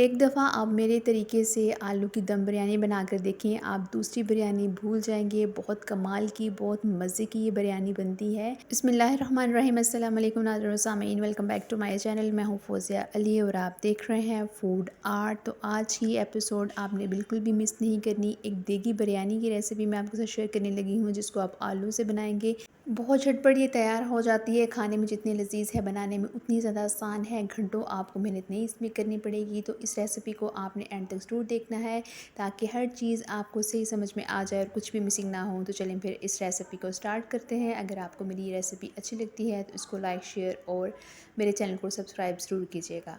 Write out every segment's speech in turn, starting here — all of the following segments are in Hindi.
एक दफ़ा आप मेरे तरीके से आलू की दम बिरयानी बना कर देखें, आप दूसरी बिरयानी भूल जाएँगे। बहुत कमाल की, बहुत मज़े की ये बिरयानी बनती है। बिस्मिल्लाहिर्रहमानिर्रहीम, अस्सलाम वालेकुम नाज़रीन व सामीन, welcome back to my channel. मैं हूँ फ़ौज़िया अली और आप देख रहे हैं फूड आर्ट। तो आज की एपिसोड आपने बिल्कुल भी मिस नहीं करनी। एक देगी बिरयानी की रेसिपी मैं आपके साथ शेयर करने लगी हूँ, जिसको आप आलू से बनाएँगे। बहुत झटपट ये तैयार हो जाती है, खाने में जितनी लज़ीज़ है, बनाने में उतनी ज़्यादा आसान है। घंटों आपको मेहनत नहीं इसमें करनी पड़ेगी। तो इस रेसिपी को आपने एंड तक ज़रूर देखना है, ताकि हर चीज़ आपको सही समझ में आ जाए और कुछ भी मिसिंग ना हो। तो चलें फिर इस रेसिपी को स्टार्ट करते हैं। अगर आपको मेरी ये रेसिपी अच्छी लगती है तो इसको लाइक, शेयर और मेरे चैनल को सब्सक्राइब ज़रूर कीजिएगा।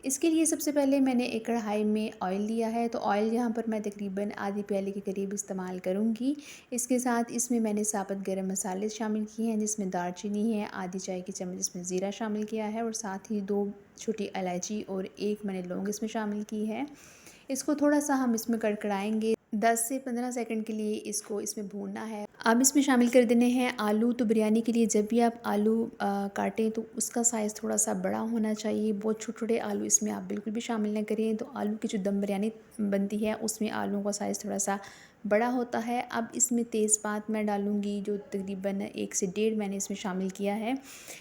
इसके लिए सबसे पहले मैंने एक कढ़ाई में ऑयल लिया है। तो ऑयल यहाँ पर मैं तकरीबन आधी प्याली के करीब इस्तेमाल करूँगी। इसके साथ इसमें मैंने साबुत गरम मसाले शामिल किए हैं, जिसमें दालचीनी है, आधी चाय की चम्मच इसमें ज़ीरा शामिल किया है और साथ ही 2 छोटी इलायची और 1 मैंने लौंग इसमें शामिल की है। इसको थोड़ा-सा हम इसमें कड़कड़ाएँगे। 10 से 15 सेकंड के लिए इसको इसमें भूनना है। अब इसमें शामिल कर देने हैं आलू। तो बिरयानी के लिए जब भी आप आलू काटें तो उसका साइज़ थोड़ा-सा बड़ा होना चाहिए। बहुत छोटे-छोटे आलू इसमें आप बिल्कुल भी शामिल ना करें। तो आलू की जो दम बिरयानी बनती है उसमें आलूओं का साइज़ थोड़ा-सा बड़ा होता है। अब इसमें तेज़पात मैं डालूँगी, जो तकरीबन 1 से डेढ़ मैंने इसमें शामिल किया है।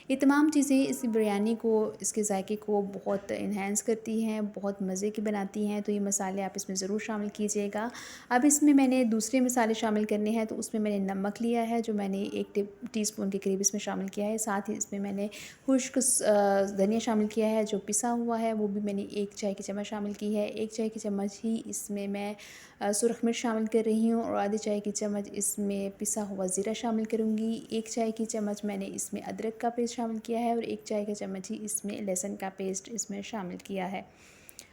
ये तमाम चीज़ें इस बिरयानी को, इसके ज़ायके को बहुत एनहांस करती हैं, बहुत मज़े की बनाती हैं। तो ये मसाले आप इसमें ज़रूर शामिल कीजिएगा। अब इसमें मैंने दूसरे मसाले शामिल करने हैं। तो उसमें मैंने नमक लिया है, जो मैंने 1 टीस्पून के करीब इसमें शामिल किया है। साथ ही इसमें मैंने खुश्क धनिया शामिल किया है, जो पिसा हुआ है, वो भी मैंने 1 चाय की चम्मच शामिल की है। 1 चाय की चम्मच ही इसमें मैं सुरख मिर्च शामिल कर रही हूँ और आधी चाय की चम्मच इसमें पिसा हुआ ज़ीरा शामिल करूँगी। 1 चाय की चम्मच मैंने इसमें अदरक का पेस्ट शामिल किया है और 1 चाय की चम्मच ही इसमें लहसुन का पेस्ट इसमें शामिल किया है।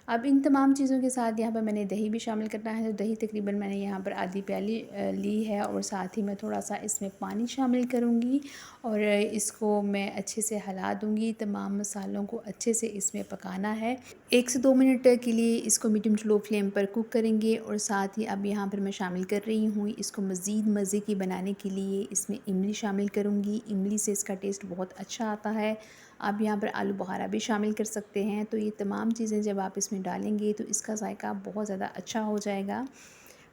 अब इन तमाम चीज़ों के साथ यहाँ पर मैंने दही भी शामिल करना है। तो दही तकरीबन मैंने यहाँ पर आधी प्याली ली है और साथ ही मैं थोड़ा-सा इसमें पानी शामिल करूँगी और इसको मैं अच्छे से हिला दूँगी। तमाम मसालों को अच्छे से इसमें पकाना है। 1 से 2 मिनट के लिए इसको मीडियम टू लो फ्लेम पर कुक करेंगे और साथ ही अब यहाँ पर मैं शामिल कर रही हूँ, इसको मज़ीद मज़े की बनाने के लिए इसमें इमली शामिल करूँगी। इमली से इसका टेस्ट बहुत अच्छा आता है। आप यहाँ पर आलू बुखारा भी शामिल कर सकते हैं। तो ये तमाम चीज़ें जब आप इसमें डालेंगे तो इसका ज़ायका बहुत ज़्यादा अच्छा हो जाएगा।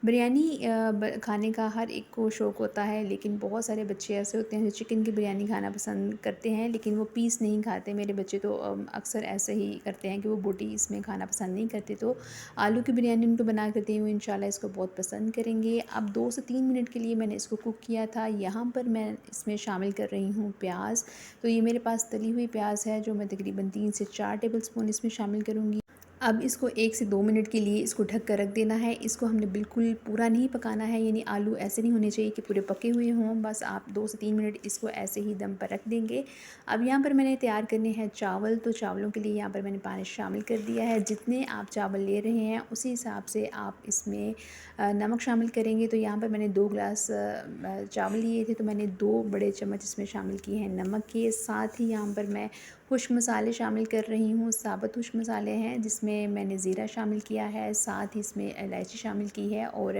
बिरयानी खाने का हर एक को शौक़ होता है, लेकिन बहुत सारे बच्चे ऐसे होते हैं जो चिकन की बिरयानी खाना पसंद करते हैं, लेकिन वो पीस नहीं खाते। मेरे बच्चे तो अक्सर ऐसे ही करते हैं कि वो बोटी इसमें खाना पसंद नहीं करते। तो आलू की बिरयानी उनको बना कर दी हूँ, इंशाल्लाह इसको बहुत पसंद करेंगे। अब 2 से 3 मिनट के लिए मैंने इसको कुक किया था। यहाँ पर मैं इसमें शामिल कर रही हूँ प्याज। तो ये मेरे पास तली हुई प्याज है, जो मैं तकरीबन 3 से 4 टेबल स्पून इसमें शामिल करूँगी। अब इसको 1 से 2 मिनट के लिए इसको ढक कर रख देना है। इसको हमने बिल्कुल पूरा नहीं पकाना है, यानी आलू ऐसे नहीं होने चाहिए कि पूरे पके हुए हों। बस आप 2 से 3 मिनट इसको ऐसे ही दम पर रख देंगे। अब यहाँ पर मैंने तैयार करने हैं चावल। तो चावलों के लिए यहाँ पर मैंने पानी शामिल कर दिया है। जितने आप चावल ले रहे हैं उसी हिसाब से आप इसमें नमक शामिल करेंगे। तो यहाँ पर मैंने 2 गिलास चावल लिए थे, तो मैंने 2 बड़े चम्मच इसमें शामिल किए हैं नमक के। साथ ही यहाँ पर मैं खुश्क मसाले शामिल कर रही हूँ। साबुत खुश्क मसाले हैं, जिसमें मैंने ज़ीरा शामिल किया है, साथ ही इसमें इलायची शामिल की है और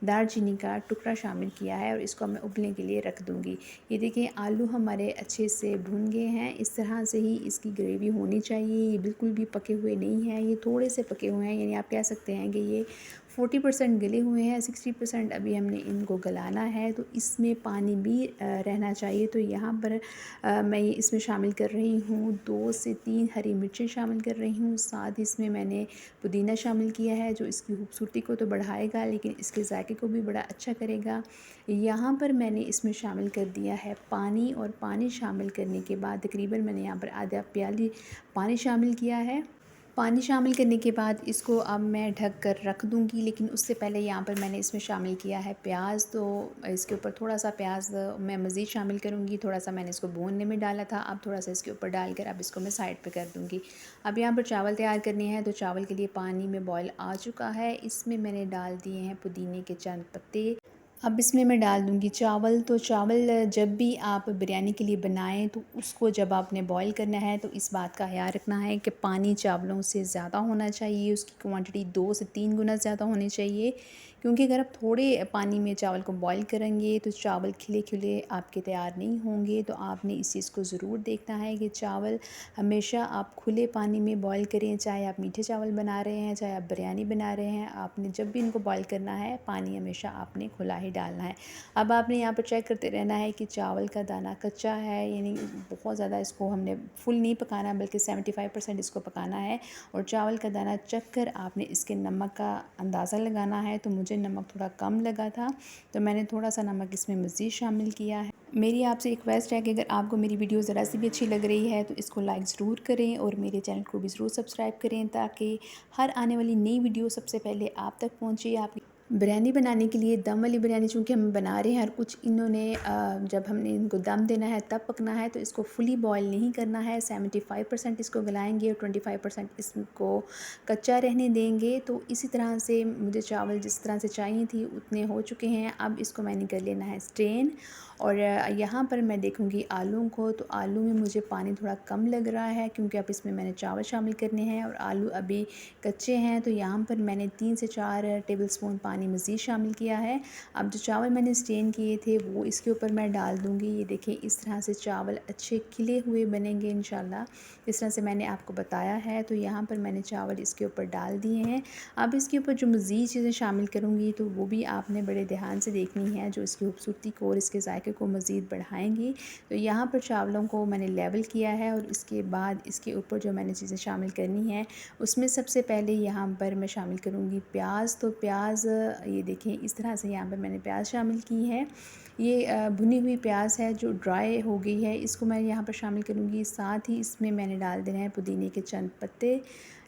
दालचीनी का टुकड़ा शामिल किया है और इसको मैं उबलने के लिए रख दूँगी। ये देखिए आलू हमारे अच्छे से भुन गए हैं। इस तरह से ही इसकी ग्रेवी होनी चाहिए। ये बिल्कुल भी पके हुए नहीं हैं, ये थोड़े से पके हुए हैं, यानी आप कह सकते हैं कि ये 40% गले हुए हैं, 60% अभी हमने इनको गलाना है। तो इसमें पानी भी रहना चाहिए। तो यहाँ पर मैं ये इसमें शामिल कर रही हूँ 2 से 3 हरी मिर्चें शामिल कर रही हूँ। साथ ही इसमें मैंने पुदीना शामिल किया है, जो इसकी खूबसूरती को तो बढ़ाएगा, लेकिन इसके ज़ायके को भी बड़ा अच्छा करेगा। यहाँ पर मैंने इसमें शामिल कर दिया है पानी और पानी शामिल करने के बाद तकरीबन मैंने यहाँ पर आधा प्याली पानी शामिल किया है। पानी शामिल करने के बाद इसको अब मैं ढक कर रख दूँगी, लेकिन उससे पहले यहाँ पर मैंने इसमें शामिल किया है प्याज। तो इसके ऊपर थोड़ा-सा प्याज मैं मज़ीद शामिल करूँगी। थोड़ा-सा मैंने इसको भूनने में डाला था, अब थोड़ा-सा इसके ऊपर डालकर अब इसको मैं साइड पे कर दूँगी। अब यहाँ पर चावल तैयार करने हैं। तो चावल के लिए पानी में बॉयल आ चुका है। इसमें मैंने डाल दिए हैं पुदीने के चंद पत्ते। अब इसमें मैं डाल दूँगी चावल। तो चावल जब भी आप बिरयानी के लिए बनाएँ तो उसको जब आपने बॉयल करना है तो इस बात का ख़्याल रखना है कि पानी चावलों से ज़्यादा होना चाहिए, उसकी क्वांटिटी 2 से 3 गुना ज़्यादा होनी चाहिए। क्योंकि अगर आप थोड़े पानी में चावल को बॉयल करेंगे तो चावल खिले-खिले आपके तैयार नहीं होंगे। तो आपने इस चीज़ को ज़रूर देखना है कि चावल हमेशा आप खुले पानी में बॉयल करें, चाहे आप मीठे चावल बना रहे हैं, चाहे आप बिरयानी बना रहे हैं। आपने जब भी इनको बॉयल करना है, पानी हमेशा आपने खुला ही डालना है। अब आपने यहाँ पर चेक करते रहना है कि चावल का दाना कच्चा है, यानी बहुत ज़्यादा इसको हमने फुल नहीं पकाना, बल्कि 75% इसको पकाना है। और चावल का दाना चख कर आपने इसके नमक का अंदाज़ा लगाना है। तो मुझे नमक थोड़ा कम लगा था, तो मैंने थोड़ा सा नमक इसमें मज़ीद शामिल किया है। मेरी आपसे रिक्वेस्ट है कि अगर आपको मेरी वीडियो ज़रा सी भी अच्छी लग रही है तो इसको लाइक ज़रूर करें और मेरे चैनल को भी ज़रूर सब्सक्राइब करें, ताकि हर आने वाली नई वीडियो सबसे पहले आप तक पहुँचे। आप बिरयानी बनाने के लिए दम वाली बिरयानी चूँकि हम बना रहे हैं, और कुछ इन्होंने जब हमने इनको दम देना है तब पकना है, तो इसको फुली बॉयल नहीं करना है। 75% इसको गलाएंगे और 25% इसको कच्चा रहने देंगे। तो इसी तरह से मुझे चावल जिस तरह से चाहिए थी उतने हो चुके हैं। अब इसको मैंने कर लेना है स्ट्रेन। और यहाँ पर मैं देखूँगी आलू को, तो आलू में मुझे पानी थोड़ा कम लग रहा है, क्योंकि अब इसमें मैंने चावल शामिल करने हैं और आलू अभी कच्चे हैं। तो यहाँ पर मैंने 3 से 4 टेबलस्पून पानी मज़ीद शामिल किया है। अब जो चावल मैंने स्ट्रेन किए थे वो इसके ऊपर मैं डाल दूँगी। ये देखें, इस तरह से चावल अच्छे खिले हुए बनेंगे इंशाल्लाह, इस तरह से मैंने आपको बताया है। तो यहाँ पर मैंने चावल इसके ऊपर डाल दिए हैं। अब इसके ऊपर जो मज़ीद चीज़ें शामिल करूँगी तो वो भी आपने बड़े ध्यान से देखनी है, जो इसकी खूबसूरती को और इसके जायके को मज़ीद बढ़ाएंगी। तो यहाँ पर चावलों को मैंने लेवल किया है और इसके बाद इसके ऊपर जो मैंने चीज़ें शामिल करनी है उसमें सबसे पहले यहाँ पर मैं शामिल करूँगी प्याज। तो प्याज ये देखें, इस तरह से यहाँ पर मैंने प्याज शामिल की है। ये भुनी हुई प्याज है जो ड्राई हो गई है, इसको मैं यहाँ पर शामिल करूँगी। साथ ही इसमें मैंने डाल देना है पुदीने के चंद पत्ते।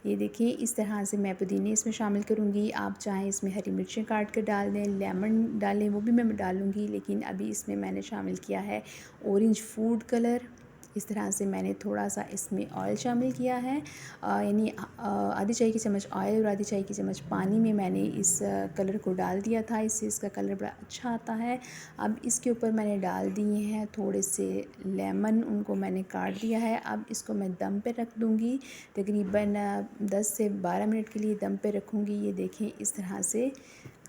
ये देखिए, इस तरह से मैं पुदीने इसमें शामिल करूँगी। आप चाहें इसमें हरी मिर्चें काट कर डाल दें, लेमन डालें, वो भी मैं डालूँगी, लेकिन अभी इसमें मैंने शामिल किया है ऑरेंज फूड कलर। इस तरह से मैंने थोड़ा सा इसमें ऑयल शामिल किया है, यानी आधी चाय की चम्मच ऑयल और आधी चाय की चम्मच पानी में मैंने इस कलर को डाल दिया था। इससे इसका कलर बड़ा अच्छा आता है। अब इसके ऊपर मैंने डाल दिए हैं थोड़े से लेमन, उनको मैंने काट दिया है। अब इसको मैं दम पे रख दूँगी, तकरीबन 10 से 12 मिनट के लिए दम पे रखूँगी। ये देखें, इस तरह से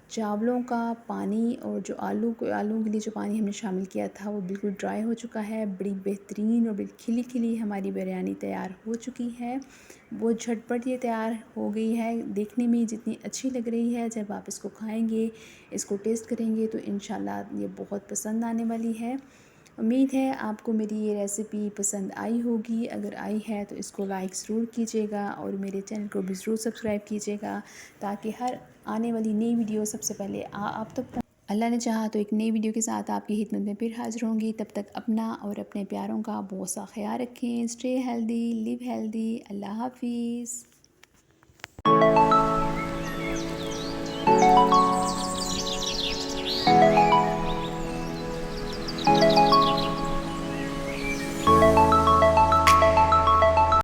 चावलों का पानी और जो आलू के लिए जो पानी हमने शामिल किया था वो बिल्कुल ड्राई हो चुका है। बड़ी बेहतरीन और बड़ी खिली खिली हमारी बिरयानी तैयार हो चुकी है। वो झटपट ये तैयार हो गई है। देखने में जितनी अच्छी लग रही है, जब आप इसको खाएंगे, इसको टेस्ट करेंगे तो इंशाल्लाह ये बहुत पसंद आने वाली है। उम्मीद है आपको मेरी ये रेसिपी पसंद आई होगी। अगर आई है तो इसको लाइक ज़रूर कीजिएगा और मेरे चैनल को भी ज़रूर सब्सक्राइब कीजिएगा, ताकि हर आने वाली नई वीडियो सबसे पहले आप तक अल्लाह ने चाहा तो एक नई वीडियो के साथ आपकी खिदमत में फिर हाज़िर होंगी। तब तक अपना और अपने प्यारों का बहुत सा ख्याल रखें। Stay healthy, live healthy. अल्लाह हाफ़िज़।